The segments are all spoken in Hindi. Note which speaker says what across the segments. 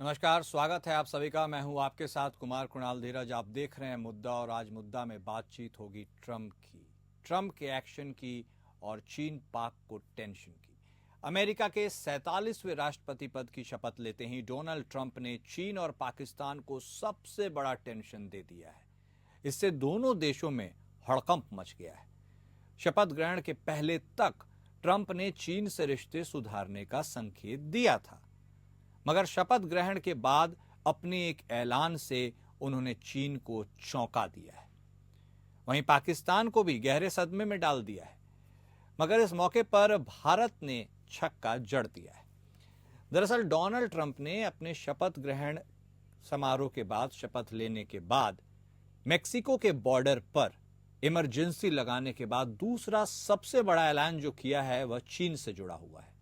Speaker 1: नमस्कार, स्वागत है आप सभी का। मैं हूं आपके साथ कुमार कुणाल धीरज। आप देख रहे हैं मुद्दा और आज मुद्दा में बातचीत होगी ट्रंप की, ट्रंप के एक्शन की और चीन पाक को टेंशन की। अमेरिका के 47वें राष्ट्रपति पद की शपथ लेते ही डोनाल्ड ट्रंप ने चीन और पाकिस्तान को सबसे बड़ा टेंशन दे दिया है। इससे दोनों देशों में हड़कंप मच गया है। शपथ ग्रहण के पहले तक ट्रंप ने चीन से रिश्ते सुधारने का संकेत दिया था, मगर शपथ ग्रहण के बाद अपने एक ऐलान से उन्होंने चीन को चौंका दिया है। वहीं पाकिस्तान को भी गहरे सदमे में डाल दिया है, मगर इस मौके पर भारत ने छक्का जड़ दिया है। दरअसल डोनाल्ड ट्रंप ने अपने शपथ ग्रहण समारोह के बाद, शपथ लेने के बाद मेक्सिको के बॉर्डर पर इमरजेंसी लगाने के बाद दूसरा सबसे बड़ा ऐलान जो किया है वह चीन से जुड़ा हुआ है।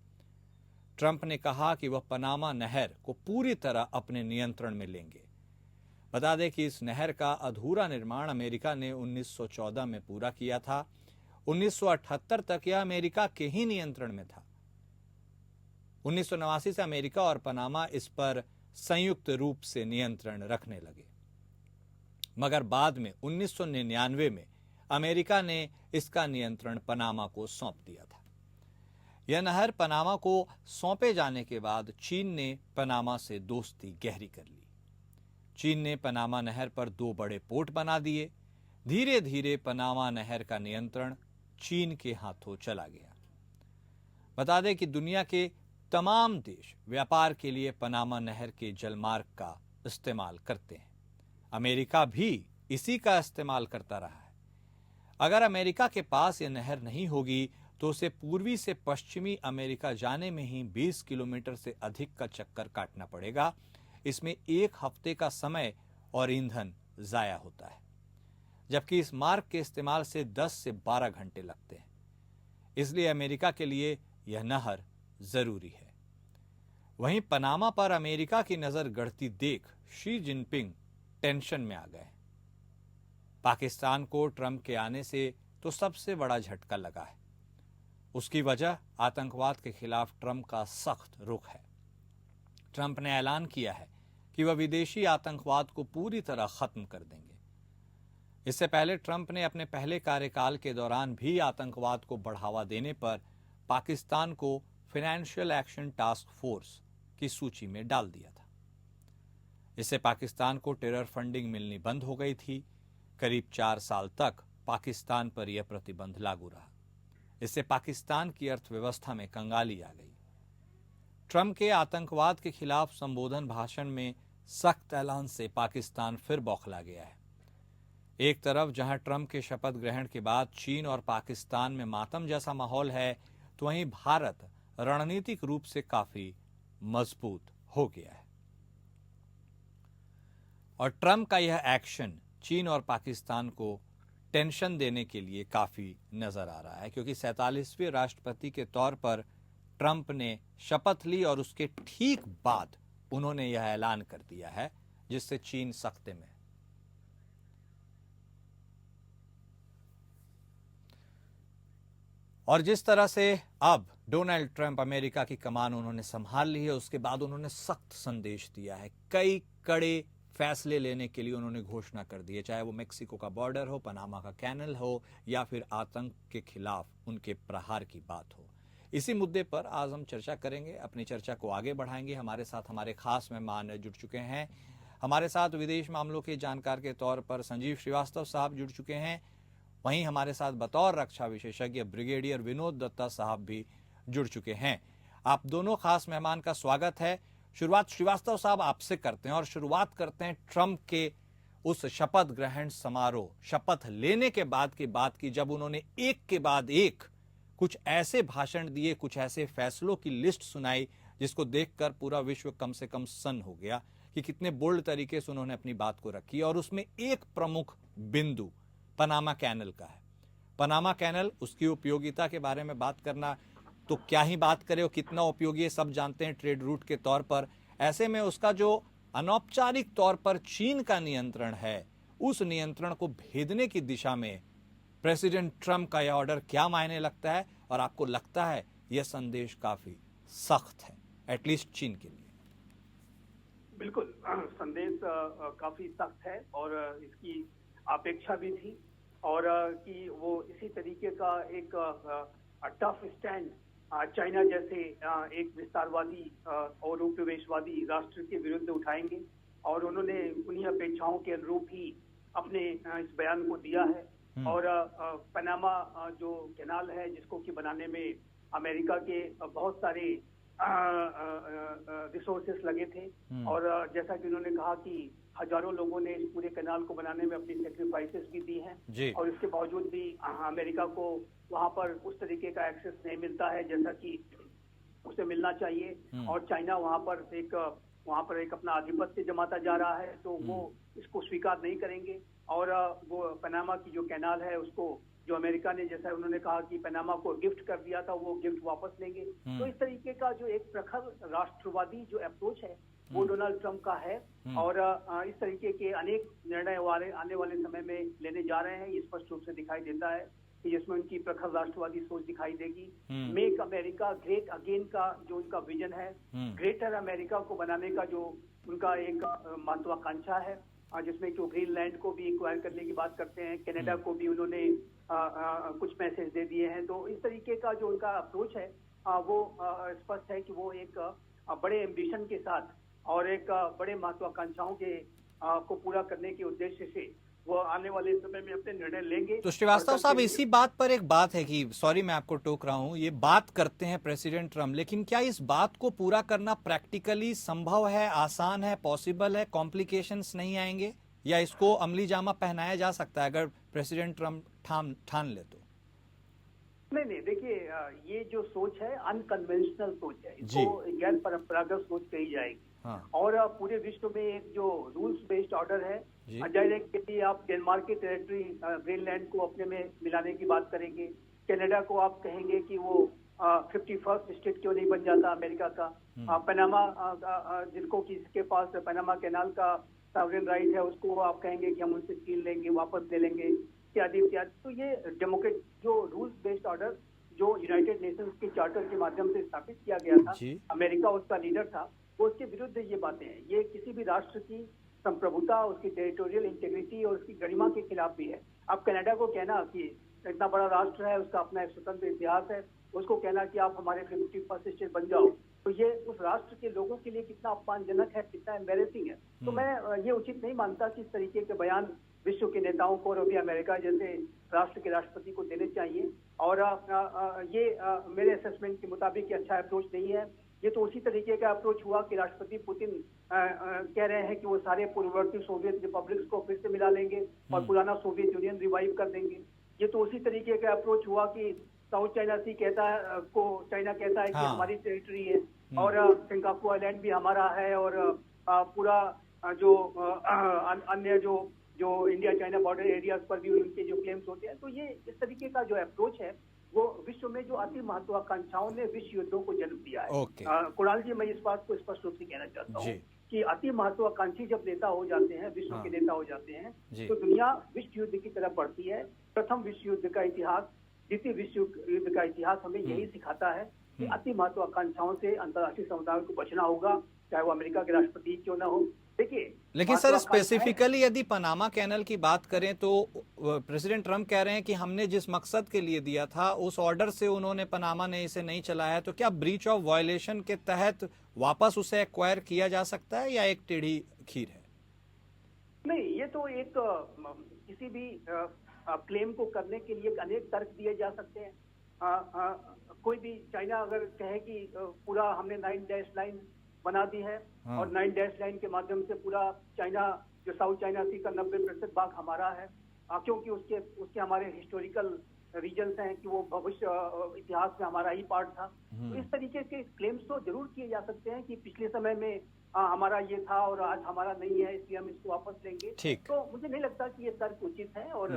Speaker 1: ट्रंप ने कहा कि वह पनामा नहर को पूरी तरह अपने नियंत्रण में लेंगे। बता दें कि इस नहर का अधूरा निर्माण अमेरिका ने 1914 में पूरा किया था। 1978 तक यह अमेरिका के ही नियंत्रण में था। 1989 से अमेरिका और पनामा इस पर संयुक्त रूप से नियंत्रण रखने लगे, मगर बाद में 1999 में अमेरिका ने इसका नियंत्रण पनामा को सौंप दिया था। यह नहर पनामा को सौंपे जाने के बाद चीन ने पनामा से दोस्ती गहरी कर ली। चीन ने पनामा नहर पर 2 बड़े पोर्ट बना दिए। धीरे धीरे पनामा नहर का नियंत्रण चीन के हाथों चला गया। बता दें कि दुनिया के तमाम देश व्यापार के लिए पनामा नहर के जलमार्ग का इस्तेमाल करते हैं। अमेरिका भी इसी का इस्तेमाल करता रहा है। अगर अमेरिका के पास यह नहर नहीं होगी तो उसे पूर्वी से पश्चिमी अमेरिका जाने में ही 20 किलोमीटर से अधिक का चक्कर काटना पड़ेगा। इसमें 1 हफ्ते का समय और ईंधन जाया होता है, जबकि इस मार्ग के इस्तेमाल से 10 से 12 घंटे लगते हैं। इसलिए अमेरिका के लिए यह नहर जरूरी है। वहीं पनामा पर अमेरिका की नजर गड़ती देख शी जिनपिंग टेंशन में आ गए। पाकिस्तान को ट्रंप के आने से तो सबसे बड़ा झटका लगा है। उसकी वजह आतंकवाद के खिलाफ ट्रंप का सख्त रुख है। ट्रंप ने ऐलान किया है कि वह विदेशी आतंकवाद को पूरी तरह खत्म कर देंगे। इससे पहले ट्रंप ने अपने पहले कार्यकाल के दौरान भी आतंकवाद को बढ़ावा देने पर पाकिस्तान को फाइनेंशियल एक्शन टास्क फोर्स की सूची में डाल दिया था। इससे पाकिस्तान को टेरर फंडिंग मिलनी बंद हो गई थी। करीब 4 साल तक पाकिस्तान पर यह प्रतिबंध लागू रहा। इससे पाकिस्तान की अर्थव्यवस्था में कंगाली आ गई। ट्रंप के आतंकवाद के खिलाफ संबोधन भाषण में सख्त ऐलान से पाकिस्तान फिर बौखला गया है। एक तरफ जहां ट्रंप के शपथ ग्रहण के बाद चीन और पाकिस्तान में मातम जैसा माहौल है, तो वहीं भारत रणनीतिक रूप से काफी मजबूत हो गया है। और ट्रंप का यह एक्शन चीन और पाकिस्तान को टेंशन देने के लिए काफी नजर आ रहा है, क्योंकि 47वें राष्ट्रपति के तौर पर ट्रंप ने शपथ ली और उसके ठीक बाद उन्होंने यह ऐलान कर दिया है, जिससे चीन सख्ते में। और जिस तरह से अब डोनाल्ड ट्रंप अमेरिका की कमान उन्होंने संभाल ली है, उसके बाद उन्होंने सख्त संदेश दिया है। कई कड़े फैसले लेने के लिए उन्होंने घोषणा कर दी है, चाहे वो मेक्सिको का बॉर्डर हो, पनामा का कैनल हो, या फिर आतंक के खिलाफ उनके प्रहार की बात हो। इसी मुद्दे पर आज हम चर्चा करेंगे, अपनी चर्चा को आगे बढ़ाएंगे। हमारे साथ हमारे खास मेहमान जुड़ चुके हैं। हमारे साथ विदेश मामलों के जानकार के तौर पर संजीव श्रीवास्तव साहब जुड़ चुके हैं। वहीं हमारे साथ बतौर रक्षा विशेषज्ञ ब्रिगेडियर विनोद दत्ता साहब भी जुड़ चुके हैं। आप दोनों खास मेहमान का स्वागत है। शुरुआत श्रीवास्तव साहब आपसे करते हैं और शुरुआत करते हैं ट्रंप के उस शपथ ग्रहण समारोह, शपथ लेने के बाद की बात की, जब उन्होंने एक के बाद एक कुछ ऐसे भाषण दिए, कुछ ऐसे फैसलों की लिस्ट सुनाई जिसको देखकर पूरा विश्व कम से कम सन्न हो गया कि कितने बोल्ड तरीके से उन्होंने अपनी बात को रखी। और उसमें एक प्रमुख बिंदु पनामा कैनल का है। पनामा कैनल, उसकी उपयोगिता के बारे में बात करना तो क्या ही बात करें, वो कितना उपयोगी है सब जानते हैं ट्रेड रूट के तौर पर। ऐसे में उसका जो अनौपचारिक तौर पर चीन का नियंत्रण है, उस नियंत्रण को भेदने की दिशा में प्रेसिडेंट ट्रंप का यह ऑर्डर क्या मायने लगता है, और आपको लगता है यह संदेश काफी सख्त है, एटलीस्ट चीन के लिए?
Speaker 2: बिल्कुल संदेश काफी सख्त है और इसकी अपेक्षा भी थी और कि वो इसी तरीके का एक टफ स्टैंड चाइना जैसे एक विस्तारवादी और उपनिवेशवादी राष्ट्र के विरुद्ध उठाएंगे और उन्होंने उन्हीं अपेक्षाओं के अनुरूप ही अपने इस बयान को दिया है। और पनामा जो कैनाल है जिसको कि बनाने में अमेरिका के बहुत सारे रिसोर्सेस लगे थे और जैसा कि उन्होंने कहा कि हजारों लोगों ने इस पूरे कैनाल को बनाने में अपनी सेक्रीफाइसेस भी दी हैं और इसके बावजूद भी अमेरिका को वहां पर उस तरीके का एक्सेस नहीं मिलता है जैसा कि उसे मिलना चाहिए और चाइना वहां पर एक अपना आधिपत्य जमाता जा रहा है, तो वो इसको स्वीकार नहीं करेंगे और वो पनामा की जो कैनाल है उसको जो अमेरिका ने, जैसा उन्होंने कहा कि पनामा को गिफ्ट कर दिया था, वो गिफ्ट वापस लेंगे। तो इस तरीके का जो एक प्रखर राष्ट्रवादी जो अप्रोच है वो डोनाल्ड ट्रंप का है और इस तरीके के अनेक निर्णय आने वाले समय में लेने जा रहे हैं। ये स्पष्ट रूप से दिखाई देता है कि जिसमें उनकी प्रखर राष्ट्रवादी सोच दिखाई देगी। मेक अमेरिका ग्रेट अगेन का जो उनका विजन है, ग्रेटर अमेरिका को बनाने का जो उनका एक महत्वाकांक्षा है, जिसमें कि वो ग्रीनलैंड को भी एक्वायर करने की बात करते हैं, कनाडा को भी उन्होंने कुछ मैसेज दे दिए हैं। तो इस तरीके का जो उनका अप्रोच है वो स्पष्ट है कि वो एक बड़े एम्बिशन के साथ और एक बड़े महत्वाकांक्षाओं के को पूरा करने के उद्देश्य से वो आने वाले समय में अपने निर्णय लेंगे।
Speaker 1: तो श्रीवास्तव साहब, इसी बात पर एक बात है कि सॉरी मैं आपको टोक रहा हूं, ये बात करते हैं प्रेसिडेंट ट्रम्प, लेकिन क्या इस बात को पूरा करना प्रैक्टिकली संभव है, आसान है, पॉसिबल है, कॉम्प्लिकेशंस नहीं आएंगे, या इसको अमली जामा पहनाया जा सकता है अगर प्रेसिडेंट ट्रम्प ठान ले तो?
Speaker 2: नहीं, देखिए ये जो सोच है अनकन्वेंशनल सोच है, इसको गैर परंपरागत सोच कही जाएगी। और पूरे विश्व में एक जो रूल्स बेस्ड ऑर्डर है, जाहिर है कि आप डेनमार्क की टेरिटरी ग्रीनलैंड को अपने में मिलाने की बात करेंगे, कनाडा को आप कहेंगे कि वो 51st स्टेट क्यों नहीं बन जाता अमेरिका का, पनामा जिसके पास पनामा कैनाल का सॉवरेन राइट है उसको आप कहेंगे कि हम उनसे छीन लेंगे, वापस ले लेंगे, इत्यादि इत्यादि। तो ये डेमोक्रेट जो रूल्स बेस्ड ऑर्डर जो यूनाइटेड नेशंस के चार्टर के माध्यम से स्थापित किया गया था, अमेरिका उसका लीडर था, वो उसके विरुद्ध ये बातें हैं। ये किसी भी राष्ट्र की संप्रभुता, उसकी टेरिटोरियल इंटीग्रिटी और उसकी गरिमा के खिलाफ भी है। अब कनाडा को कहना कि इतना बड़ा राष्ट्र है, उसका अपना एक स्वतंत्र इतिहास है, उसको कहना कि आप हमारे 51st स्टेट बन जाओ, तो ये उस राष्ट्र के लोगों के लिए कितना अपमानजनक है, कितना एम्बैरेसिंग है। तो मैं ये उचित नहीं मानता कि इस तरीके के बयान विश्व के नेताओं को और अभी अमेरिका जैसे राष्ट्र के राष्ट्रपति को देने चाहिए। और ये मेरे असेसमेंट के मुताबिक अच्छा अप्रोच नहीं है। ये तो उसी तरीके का अप्रोच हुआ कि राष्ट्रपति पुतिन कह रहे हैं कि वो सारे पूर्ववर्ती सोवियत रिपब्लिक्स को फिर से मिला लेंगे और पुराना सोवियत यूनियन रिवाइव कर देंगे। ये तो उसी तरीके का अप्रोच हुआ कि साउथ चाइना सी चाइना कहता है कि हमारी टेरिटरी है और सिंगापुर आइलैंड भी हमारा है और पूरा जो अन्य जो इंडिया चाइना बॉर्डर एरियाज पर भी उनके जो क्लेम्स होते हैं। तो ये इस तरीके का जो अप्रोच है वो विश्व में जो अति महत्वाकांक्षाओं ने विश्व युद्धों को जन्म दिया है। कुणाल जी, मैं इस बात को स्पष्ट रूप से कहना चाहता हूँ कि अति महत्वाकांक्षी जब नेता हो जाते हैं, विश्व के नेता हो जाते हैं, तो दुनिया विश्व युद्ध की तरफ बढ़ती है। प्रथम विश्व युद्ध का इतिहास, द्वितीय विश्व युद्ध का इतिहास हमें यही सिखाता है कि अति महत्वाकांक्षाओं से अंतर्राष्ट्रीय समुदाय को बचना होगा, चाहे वो अमेरिका के राष्ट्रपति क्यों ना हो। देखिए,
Speaker 1: लेकिन सर स्पेसिफिकली यदि पनामा कैनल की बात करें तो प्रेसिडेंट ट्रम्प कह रहे हैं कि हमने जिस मकसद के लिए दिया था उस ऑर्डर से उन्होंने पनामा ने इसे नहीं चलाया, तो क्या ब्रीच ऑफ वायलेशन के तहत वापस उसे एक्वायर किया जा सकता है या एक टेढ़ी खीर है?
Speaker 2: नहीं, ये तो एक किसी भी क्लेम को करने के लिए अनेक तर्क दिए जा सकते हैं। कोई भी चाइना अगर कहे कि पूरा हमने 9 डैश लाइन बना दी है और 9 डैश लाइन के माध्यम से पूरा चाइना जो साउथ चाइना सी का 90% भाग हमारा है, क्योंकि उसके हमारे हिस्टोरिकल रीजन्स हैं कि वो भविष्य इतिहास में हमारा ही पार्ट था। तो इस तरीके के क्लेम्स तो जरूर किए जा सकते हैं कि पिछले समय में हमारा ये था और आज हमारा नहीं है, इसलिए हम इसको वापस लेंगे। तो मुझे नहीं लगता कि ये तर्क उचित है और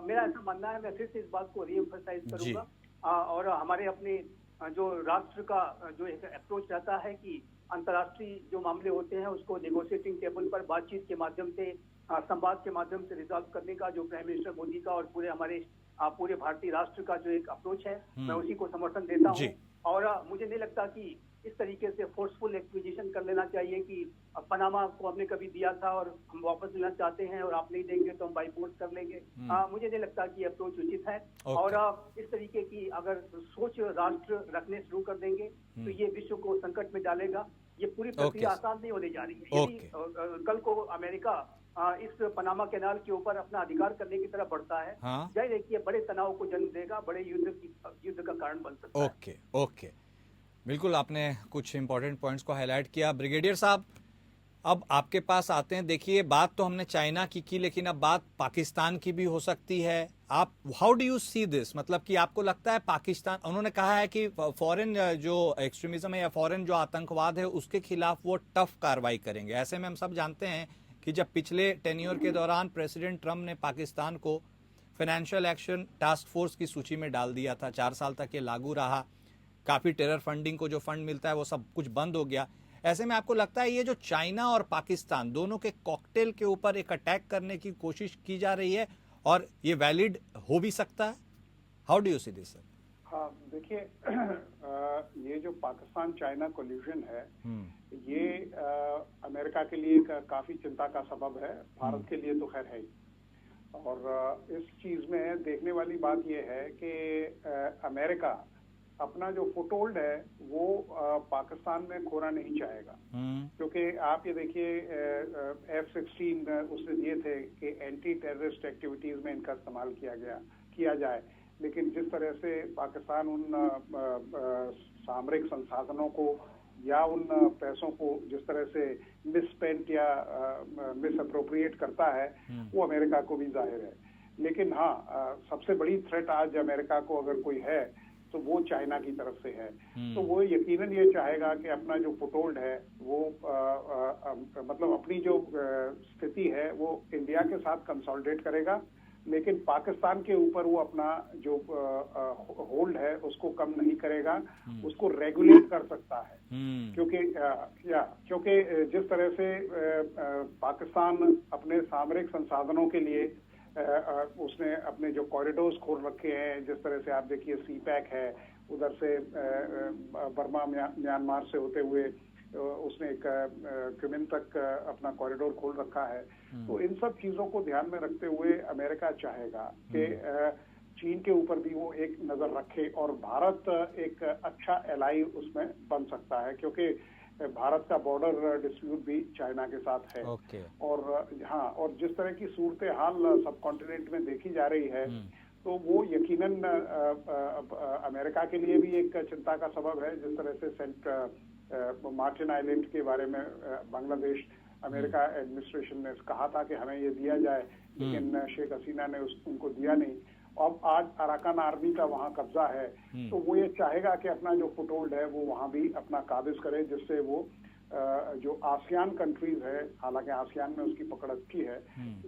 Speaker 2: मेरा ऐसा मानना है, मैं फिर से इस बात को रीएम्फसाइज करूंगा और हमारे अपने जो राष्ट्र का जो एक अप्रोच रहता है कि अंतर्राष्ट्रीय जो मामले होते हैं उसको नेगोशिएटिंग टेबल पर बातचीत के माध्यम से, संवाद के माध्यम से रिजॉल्व करने का जो प्राइम मिनिस्टर मोदी का और पूरे भारतीय राष्ट्र का जो एक अप्रोच है, मैं उसी को समर्थन देता हूँ। और मुझे नहीं लगता कि इस तरीके से फोर्सफुल एक्विजिशन कर लेना चाहिए कि पनामा को हमने कभी दिया था और हम वापस लेना चाहते हैं और आप नहीं देंगे तो हम बाई फोर्स कर लेंगे। मुझे नहीं लगता कि अप्रोच उचित है। और इस तरीके की अगर सोच राष्ट्र रखने शुरू कर देंगे तो ये विश्व को संकट में डालेगा। ये पूरी प्रक्रिया आसान नहीं होने जा रही है। यदि कल को अमेरिका इस पनामा कैनाल के ऊपर अपना अधिकार करने की तरफ बढ़ता है, जाहिर है कि ये बड़े तनाव को जन्म देगा, बड़े युद्ध का कारण बन सकता है।
Speaker 1: ओके, बिल्कुल आपने कुछ इंपॉर्टेंट पॉइंट्स को हाईलाइट किया। ब्रिगेडियर साहब, अब आपके पास आते हैं। देखिए, बात तो हमने चाइना की लेकिन अब बात पाकिस्तान की भी हो सकती है। आप how do you see this, मतलब कि आपको लगता है पाकिस्तान, उन्होंने कहा है कि फॉरेन जो एक्सट्रीमिज्म है या फॉरेन जो आतंकवाद है उसके खिलाफ वो टफ कार्रवाई करेंगे। ऐसे में हम सब जानते हैं कि जब पिछले टेन्योर के दौरान प्रेसिडेंट ट्रंप ने पाकिस्तान को फाइनेंशियल एक्शन टास्क फोर्स की सूची में डाल दिया था, 4 साल तक ये लागू रहा। काफ़ी टेरर फंडिंग को जो फंड मिलता है वो सब कुछ बंद हो गया। ऐसे में आपको लगता है ये जो चाइना और पाकिस्तान दोनों के कॉकटेल के ऊपर एक अटैक करने की कोशिश की जा रही है और ये वैलिड हो भी सकता है? How do you see this sir?
Speaker 3: हाँ, देखिए, ये जो पाकिस्तान चाइना कोलिजन है ये अमेरिका के लिए काफी चिंता का सबब है, भारत के लिए तो खैर है ही। और इस चीज में देखने वाली बात ये है कि अमेरिका अपना जो फुटहोल्ड है वो पाकिस्तान में खोना नहीं चाहेगा, क्योंकि आप ये देखिए F-16 उसने दिए थे कि एंटी टेररिस्ट एक्टिविटीज में इनका इस्तेमाल किया जाए, लेकिन जिस तरह से पाकिस्तान उन सामरिक संसाधनों को या उन पैसों को जिस तरह से मिसस्पेंट या मिस अप्रोप्रिएट करता है वो अमेरिका को भी जाहिर है। लेकिन हाँ, सबसे बड़ी थ्रेट आज अमेरिका को अगर कोई है तो वो चाइना की तरफ से है। तो वो यकीनन ये चाहेगा कि अपना जो फुटहोल्ड है वो मतलब अपनी जो स्थिति है वो इंडिया के साथ कंसोलिडेट करेगा, लेकिन पाकिस्तान के ऊपर वो अपना जो होल्ड है उसको कम नहीं करेगा, उसको रेगुलेट कर सकता है। क्योंकि जिस तरह से पाकिस्तान अपने सामरिक संसाधनों के लिए उसने अपने जो कॉरिडोर्स खोल रखे हैं, जिस तरह से आप देखिए CPEC है, उधर से बर्मा म्यांमार से होते हुए उसने एक क्यूमिन तक अपना कॉरिडोर खोल रखा है। तो इन सब चीजों को ध्यान में रखते हुए अमेरिका चाहेगा कि चीन के ऊपर भी वो एक नजर रखे और भारत एक अच्छा एलाई उसमें बन सकता है, क्योंकि भारत का बॉर्डर डिस्प्यूट भी चाइना के साथ है। और हाँ, और जिस तरह की सूरत हाल सब कॉन्टिनेंट में देखी जा रही है तो वो यकीनन अमेरिका के लिए भी एक चिंता का सबब है। जिस तरह से सेंट मार्टिन आइलैंड के बारे में बांग्लादेश अमेरिका एडमिनिस्ट्रेशन ने कहा था कि हमें ये दिया जाए, लेकिन शेख हसीना ने उनको दिया नहीं। अब आज अराकान आर्मी का वहाँ कब्जा है, तो वो ये चाहेगा कि अपना जो फुटहोल्ड है वो वहाँ भी अपना काबिज करे, जिससे वो जो आसियान कंट्रीज है, हालांकि आसियान में उसकी पकड़ अच्छी है,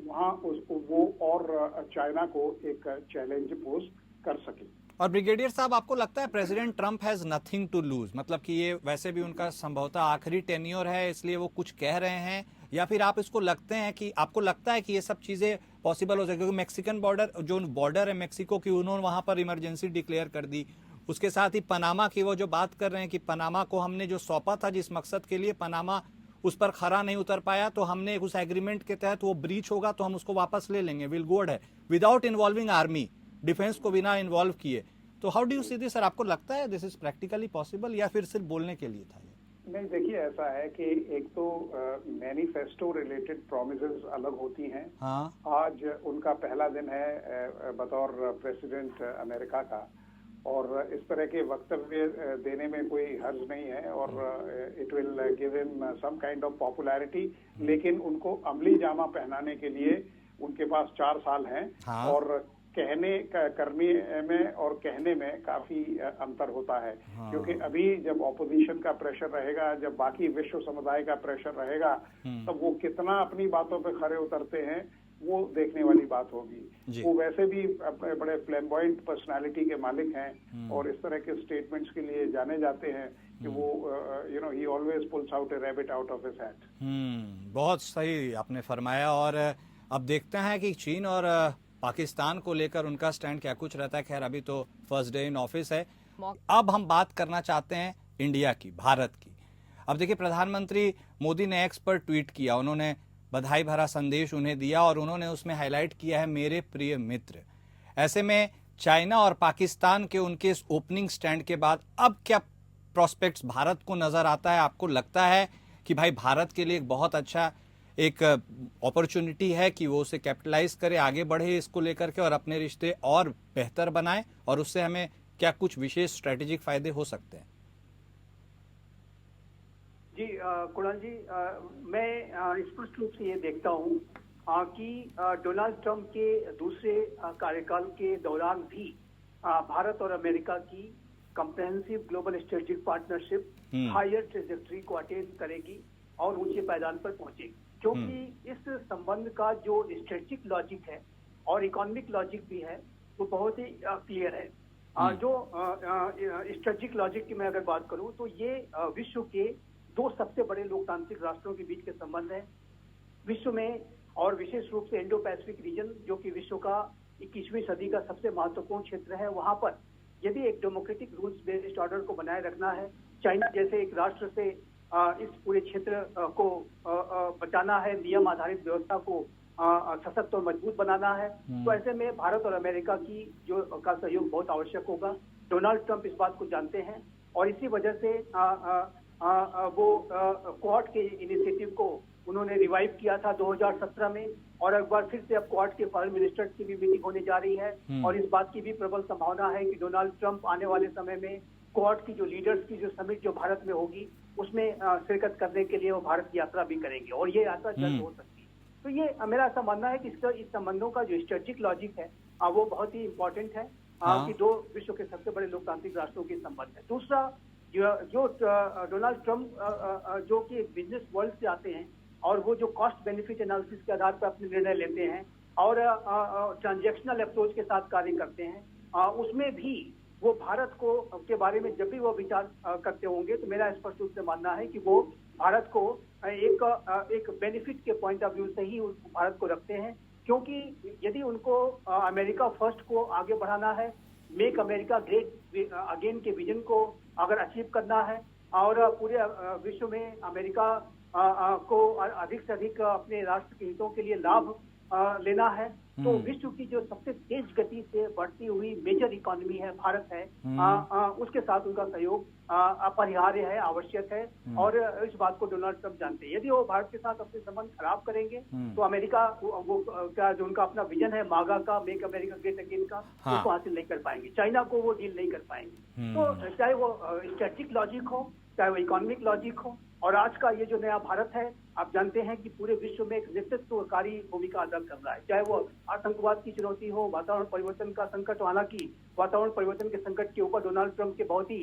Speaker 3: वहाँ वो और चाइना को एक चैलेंज पोज कर सके।
Speaker 1: और ब्रिगेडियर साहब, आपको लगता है president Trump has nothing to lose, मतलब कि ये वैसे भी उनका संभवतः आखिरी टेन्योर है इसलिए वो कुछ कह रहे हैं, या फिर आपको लगता है कि ये सब चीजें पॉसिबल हो सके? क्योंकि मैक्सिकन बॉर्डर है मेक्सिको की, उन्होंने वहां पर इमरजेंसी डिक्लेयर कर दी। उसके साथ ही पनामा की वो जो बात कर रहे हैं कि पनामा को हमने जो सौंपा था जिस मकसद के लिए, पनामा उस पर खरा नहीं उतर पाया, तो हमने उस एग्रीमेंट के तहत वो ब्रीच होगा तो हम उसको वापस ले लेंगे, विल गो है विदाउट इन्वॉल्विंग आर्मी, डिफेंस को बिना इन्वॉल्व किए। तो how do you see this sir? आपको लगता है दिस इज प्रैक्टिकली पॉसिबल या फिर सिर्फ बोलने के लिए था?
Speaker 3: नहीं, देखिए, ऐसा है कि एक तो मैनिफेस्टो रिलेटेड प्रोमिसेस अलग होती हैं। आज उनका पहला दिन है बतौर प्रेसिडेंट अमेरिका का, और इस तरह के वक्तव्य देने में कोई हर्ज नहीं है और it will give him some kind of popularity, लेकिन उनको अमली जामा पहनाने के लिए उनके पास 4 साल हैं। और करने में और कहने में काफी अंतर होता है। क्योंकि अभी जब ऑपोजिशन का प्रेशर रहेगा, जब बाकी विश्व समुदाय का प्रेशर रहेगा, तब वो कितना अपनी बातों पे खरे उतरते हैं वो देखने वाली बात होगी। वो वैसे भी अपने बड़े फ्लैम्बॉयंट पर्सनालिटी के मालिक हैं और इस तरह के स्टेटमेंट्स के लिए जाने जाते हैं कि वो ही always pools out A rabbit out of his hat.
Speaker 1: बहुत सही आपने फरमाया। और अब देखते हैं कि चीन और पाकिस्तान को लेकर उनका स्टैंड क्या कुछ रहता है। खैर, अभी तो फर्स्ट डे इन ऑफिस है। अब हम बात करना चाहते हैं इंडिया की, भारत की। अब देखिए, प्रधानमंत्री मोदी ने एक्स पर ट्वीट किया, उन्होंने बधाई भरा संदेश उन्हें दिया और उन्होंने उसमें हाईलाइट किया है मेरे प्रिय मित्र। ऐसे में चाइना और पाकिस्तान के उनके इस ओपनिंग स्टैंड के बाद अब क्या प्रोस्पेक्ट्स भारत को नजर आता है? आपको लगता है कि भाई भारत के लिए एक बहुत अच्छा एक अपॉर्चुनिटी है कि वो उसे कैपिटलाइज करे, आगे बढ़े इसको लेकर के और अपने रिश्ते और बेहतर बनाए, और उससे हमें क्या कुछ विशेष स्ट्रेटेजिक फायदे हो सकते हैं?
Speaker 2: जी कुणाल जी, मैं स्पष्ट रूप से ये देखता हूँ कि डोनाल्ड ट्रंप के दूसरे कार्यकाल के दौरान भी भारत और अमेरिका की comprehensive global strategic partnership higher trajectory को अटेन करेगी और ऊंचे पायदान पर पहुंचेगी, क्योंकि इस संबंध का जो स्ट्रेटेजिक लॉजिक है और इकोनॉमिक लॉजिक भी है वो बहुत ही क्लियर है। जो स्ट्रेटेजिक लॉजिक की मैं अगर बात करूं तो ये विश्व के दो सबसे बड़े लोकतांत्रिक राष्ट्रों के बीच के संबंध है विश्व में, और विशेष रूप से इंडो पैसिफिक रीजन जो कि विश्व का 21वीं सदी का सबसे महत्वपूर्ण क्षेत्र है। वहां पर यदि एक डेमोक्रेटिक रूल्स बेस्ड ऑर्डर को बनाए रखना है, चाइना जैसे एक राष्ट्र से इस पूरे क्षेत्र को बचाना है, नियम आधारित व्यवस्था को सशक्त और मजबूत बनाना है, तो ऐसे में भारत और अमेरिका की का सहयोग बहुत आवश्यक होगा। डोनाल्ड ट्रंप इस बात को जानते हैं और इसी वजह से वो क्वाड के इनिशिएटिव को उन्होंने रिवाइव किया था 2017 में, और एक बार फिर से अब क्वाड के फॉरेन मिनिस्टर्स की भी मीटिंग होने जा रही है और इस बात की भी प्रबल संभावना है कि डोनाल्ड ट्रंप आने वाले समय में क्वाड की जो लीडर्स की जो समिट जो भारत में होगी उसमें शिरकत करने के लिए वो भारत की यात्रा भी करेंगे और ये यात्रा जल्द हो सकती है। तो ये मेरा ऐसा मानना है कि इस संबंधों का जो स्ट्रेटेजिक लॉजिक है वो बहुत ही इंपॉर्टेंट है कि दो विश्व के सबसे बड़े लोकतांत्रिक राष्ट्रों के संबंध है। दूसरा, जो डोनाल्ड ट्रंप जो कि बिजनेस वर्ल्ड से आते हैं और वो जो कॉस्ट बेनिफिट एनालिसिस के आधार पर अपने निर्णय लेते हैं और ट्रांजैक्शनल अप्रोच के साथ कार्य करते हैं, उसमें भी वो भारत को के बारे में जब भी वो विचार करते होंगे तो मेरा स्पष्ट रूप से मानना है कि वो भारत को एक बेनिफिट के पॉइंट ऑफ व्यू से ही भारत को रखते हैं, क्योंकि यदि उनको अमेरिका फर्स्ट को आगे बढ़ाना है, मेक अमेरिका ग्रेट अगेन के विजन को अगर अचीव करना है और पूरे विश्व में अमेरिका को अधिक से अधिक अपने राष्ट्र के हितों के लिए लाभ लेना है, तो विश्व की जो सबसे तेज गति से बढ़ती हुई मेजर इकोनॉमी है भारत है, उसके साथ उनका सहयोग अपरिहार्य है, आवश्यक है और इस बात को डोनाल्ड ट्रंप जानते हैं। यदि वो भारत के साथ अपने संबंध खराब करेंगे तो अमेरिका वो क्या जो उनका अपना विजन है मागा का, मेक अमेरिका ग्रेट अगेन का, उसको हासिल नहीं कर पाएंगे, चाइना को वो डील नहीं कर पाएंगे। तो चाहे वो स्ट्रेटेजिक लॉजिक हो, चाहे वो इकोनॉमिक लॉजिक हो, और आज का ये जो नया भारत है आप जानते हैं कि पूरे विश्व में एक नेतृत्वकारी भूमिका अदा कर रहा है, चाहे वो आतंकवाद की चुनौती हो, वातावरण परिवर्तन का संकट, हालांकि वातावरण परिवर्तन के संकट के ऊपर डोनाल्ड ट्रंप के बहुत ही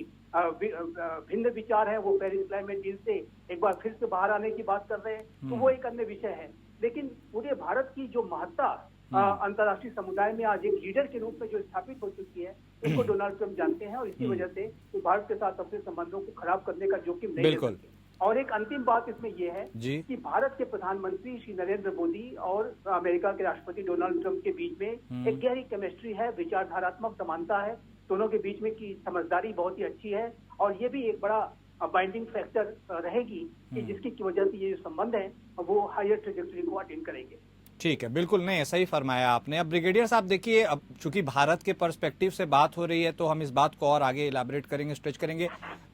Speaker 2: भिन्न विचार है, वो पेरिस क्लाइमेट डील से एक बार फिर से बाहर आने की बात कर रहे हैं, तो वो एक अन्य विषय है। लेकिन पूरे भारत की जो महत्ता अंतर्राष्ट्रीय समुदाय में आज एक लीडर के रूप में जो स्थापित हो चुकी है, इसको डोनाल्ड ट्रंप जानते हैं और इसी वजह से वो भारत के साथ अपने संबंधों को खराब करने का जोखिम नहीं ले सकते। और एक अंतिम बात इसमें यह है कि भारत के प्रधानमंत्री श्री नरेंद्र मोदी और अमेरिका के राष्ट्रपति डोनाल्ड ट्रंप के बीच में एक गहरी केमिस्ट्री है, विचारधारात्मक समानता है, दोनों के बीच में की समझदारी बहुत ही अच्छी है और ये भी एक बड़ा बाइंडिंग फैक्टर रहेगी कि जिसकी वजह से ये जो संबंध है वो हायर ट्रेजेक्टरी को अटेन करेंगे।
Speaker 1: ठीक है, बिल्कुल नहीं, ऐसा ही फरमाया आपने। अब ब्रिगेडियर साहब देखिए, अब चूंकि भारत के पर्सपेक्टिव से बात हो रही है तो हम इस बात को और आगे इलाबरेट करेंगे, स्ट्रेच करेंगे।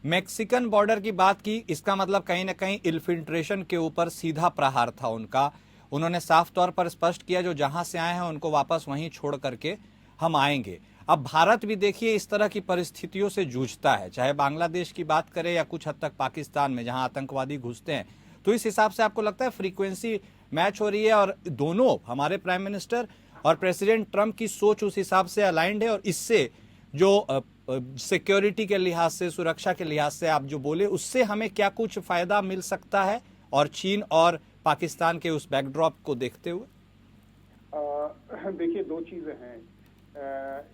Speaker 1: मैक्सिकन बॉर्डर की बात की, इसका मतलब कहीं ना कहीं इन्फिल्ट्रेशन के ऊपर सीधा प्रहार था उनका। उन्होंने साफ तौर पर स्पष्ट किया जो जहां से आए हैं उनको वापस वहीं छोड़ करके हम आएंगे। अब भारत भी देखिए इस तरह की परिस्थितियों से जूझता है, चाहे बांग्लादेश की बात करें या कुछ हद तक पाकिस्तान में जहां आतंकवादी घुसते हैं। तो इस हिसाब से आपको लगता है फ्रीक्वेंसी मैच हो रही है और दोनों हमारे प्राइम मिनिस्टर और प्रेसिडेंट ट्रंप की सोच उस हिसाब से अलाइंड है, और इससे जो सिक्योरिटी के लिहाज से, सुरक्षा के लिहाज से आप जो बोले, उससे हमें क्या कुछ फायदा मिल सकता है और चीन और पाकिस्तान के उस बैकड्रॉप को देखते हुए?
Speaker 3: देखिए, दो चीजें हैं।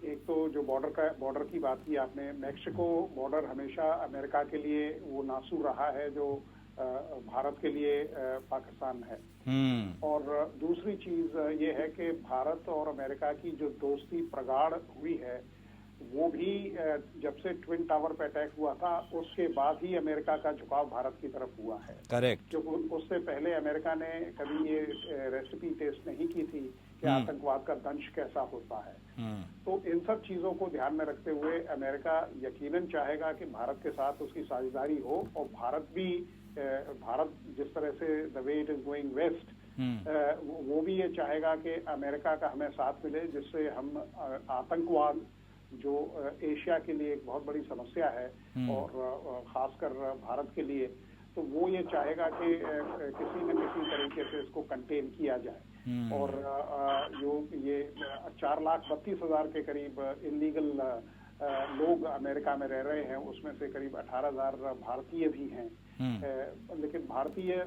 Speaker 3: एक तो जो बॉर्डर की बात की आपने, मैक्सिको बॉर्डर हमेशा अमेरिका के लिए वो नासूर रहा है जो भारत के लिए पाकिस्तान है। और दूसरी चीज ये है कि भारत और अमेरिका की जो दोस्ती प्रगाढ़ हुई है वो भी जब से ट्विन टावर पे अटैक हुआ था उसके बाद ही अमेरिका का झुकाव भारत की तरफ हुआ है।
Speaker 1: करेक्ट।
Speaker 3: क्योंकि उससे पहले अमेरिका ने कभी ये रेसिपी टेस्ट नहीं की थी कि आतंकवाद का दंश कैसा होता है। तो इन सब चीजों को ध्यान में रखते हुए अमेरिका यकीनन चाहेगा कि भारत के साथ उसकी साझेदारी हो, और भारत जिस तरह से the way it is going west, वो भी ये चाहेगा कि अमेरिका का हमें साथ मिले, जिससे हम आतंकवाद जो एशिया के लिए एक बहुत बड़ी समस्या है और खासकर भारत के लिए, तो वो ये चाहेगा कि किसी न किसी तरीके से इसको कंटेन किया जाए। और जो ये 4,32,000 के करीब इलीगल लोग अमेरिका में रह रहे हैं, उसमें से करीब 18,000 भारतीय भी हैं। लेकिन भारतीय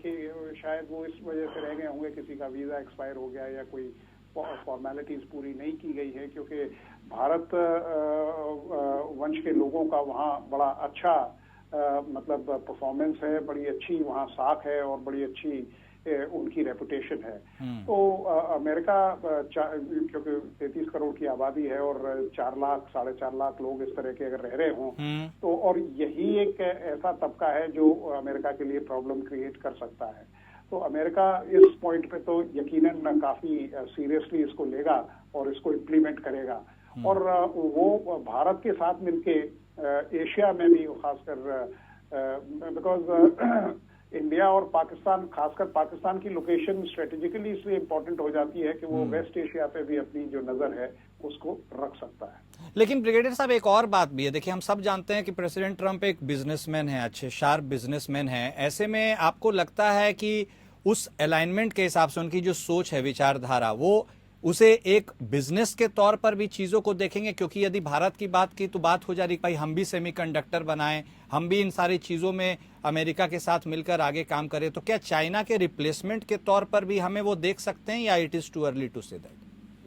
Speaker 3: के शायद वो इस वजह से रह गए होंगे, किसी का वीजा एक्सपायर हो गया या कोई फॉर्मेलिटीज पूरी नहीं की गई है, क्योंकि भारत वंश के लोगों का वहाँ बड़ा अच्छा मतलब परफॉर्मेंस है, बड़ी अच्छी वहाँ साख है और बड़ी अच्छी उनकी रेपुटेशन है। तो अमेरिका क्योंकि 33 करोड़ की आबादी है और 4 लाख 4.5 लाख लोग इस तरह के अगर रह रहे हों, तो और यही एक ऐसा तबका है जो अमेरिका के लिए प्रॉब्लम क्रिएट कर सकता है। तो अमेरिका इस पॉइंट पे तो यकीनन काफी सीरियसली इसको लेगा और इसको इम्प्लीमेंट करेगा। और वो भारत के साथ मिलके एशिया में भी खासकर, बिकॉज इंडिया और पाकिस्तान, खासकर पाकिस्तान की लोकेशन स्ट्रेटेजिकली इसलिए इम्पोर्टेंट हो जाती है कि वो वेस्ट एशिया पे भी अपनी जो नजर है उसको रख सकता है।
Speaker 1: लेकिन ब्रिगेडियर साहब एक और बात भी है, देखिए हम सब जानते हैं कि प्रेसिडेंट ट्रंप एक बिजनेसमैन है, अच्छे शार्प बिजनेसमैन है। ऐसे में आपको लगता है कि उस अलाइनमेंट के हिसाब से उनकी जो सोच है, विचारधारा, वो उसे एक बिजनेस के तौर पर भी चीजों को देखेंगे? क्योंकि यदि भारत की बात की तो बात हो जा रही भाई हम भी सेमीकंडक्टर बनाएं, हम भी इन सारी चीजों में अमेरिका के साथ मिलकर आगे काम करें, तो क्या चाइना के रिप्लेसमेंट के तौर पर भी हमें वो देख सकते हैं या it is too early to say that?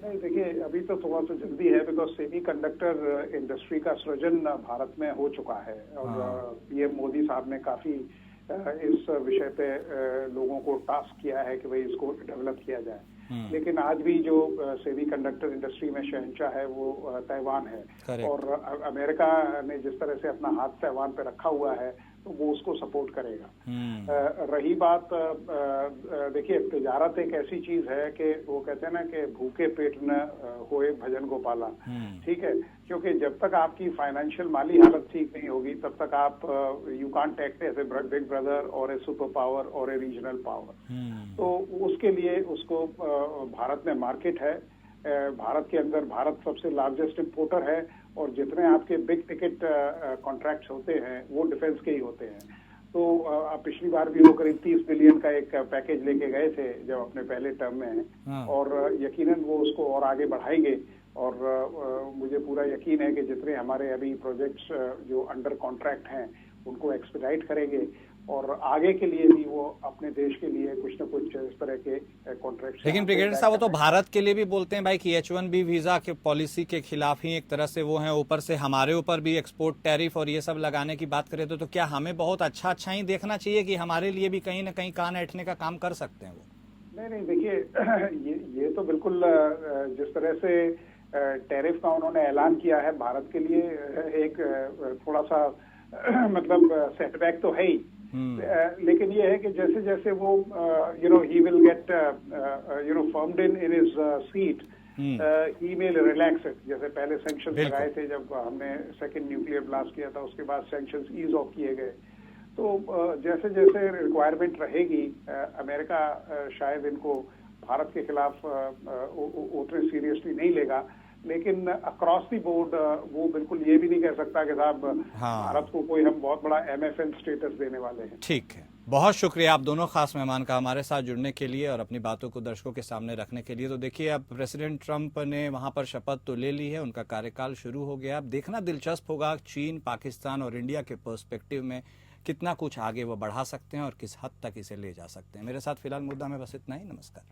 Speaker 3: नहीं, देखिए अभी तो थोड़ा सा जल्दी है, बिकॉज सेमीकंडक्टर इंडस्ट्री का सृजन भारत में हो चुका है और पीएम मोदी साहब ने काफी इस विषय पे लोगों को टास्क किया है कि भाई इसको डेवलप किया जाए। लेकिन आज भी जो सेमीकंडक्टर इंडस्ट्री में शहंशाह है वो ताइवान है। और अमेरिका ने जिस तरह से अपना हाथ ताइवान पे रखा हुआ है तो वो उसको सपोर्ट करेगा। रही बात, देखिए तिजारत एक ऐसी चीज है कि वो कहते हैं ना कि भूखे पेट न होए भजन गोपाला, ठीक है, क्योंकि जब तक आपकी फाइनेंशियल माली हालत ठीक नहीं होगी तब तक आप you can't act as a big brother और ए सुपर पावर और ए रीजनल पावर। तो उसके लिए उसको भारत में मार्केट है, भारत के अंदर भारत सबसे लार्जेस्ट इंपोर्टर है और जितने आपके बिग टिकट कॉन्ट्रैक्ट्स होते हैं वो डिफेंस के ही होते हैं। तो पिछली बार भी वो करीब 30 बिलियन का एक पैकेज लेके गए थे जब अपने पहले टर्म में, और यकीनन वो उसको और आगे बढ़ाएंगे। और मुझे पूरा यकीन है कि जितने हमारे अभी प्रोजेक्ट्स जो अंडर कॉन्ट्रैक्ट हैं उनको एक्सपेडाइट करेंगे और आगे के लिए भी वो अपने देश के लिए कुछ न कुछ इस तरह के कॉन्ट्रैक्ट।
Speaker 1: लेकिन ब्रिगेडियर साहब वो तो भारत के लिए भी बोलते हैं भाई कि H1B वीजा के पॉलिसी के खिलाफ ही एक तरह से वो हैं, ऊपर से हमारे ऊपर भी एक्सपोर्ट टैरिफ और ये सब लगाने की बात करें तो क्या हमें बहुत अच्छा ही देखना चाहिए कि हमारे लिए भी कहीं ना कहीं कान ऐंठने का काम कर सकते हैं वो?
Speaker 3: नहीं, देखिए ये तो बिल्कुल जिस तरह से टैरिफ का उन्होंने ऐलान किया है भारत के लिए एक थोड़ा सा मतलब सेटबैक तो है ही। लेकिन ये है कि जैसे जैसे वो he will get formed in his seat, he will relax it. जैसे पहले सैंक्शंस लगाए थे जब हमने सेकंड न्यूक्लियर ब्लास्ट किया था, उसके बाद सैंक्शंस ईज ऑफ किए गए। तो जैसे जैसे रिक्वायरमेंट रहेगी अमेरिका शायद इनको भारत के खिलाफ उतने सीरियसली नहीं लेगा, लेकिन अक्रॉस दी बोर्ड वो बिल्कुल ये भी नहीं कह सकता कि साहब भारत को कोई हम बहुत बड़ा MFN स्टेटस देने वाले हैं।
Speaker 1: ठीक है, बहुत शुक्रिया आप दोनों खास मेहमान का हमारे साथ जुड़ने के लिए और अपनी बातों को दर्शकों के सामने रखने के लिए। तो देखिए अब प्रेसिडेंट ट्रंप ने वहां पर शपथ तो ले ली है, उनका कार्यकाल शुरू हो गया। अब देखना दिलचस्प होगा चीन, पाकिस्तान और इंडिया के पर्सपेक्टिव में कितना कुछ आगे वो बढ़ा सकते हैं और किस हद तक इसे ले जा सकते हैं। मेरे साथ फिलहाल मुद्दा में बस इतना ही। नमस्कार।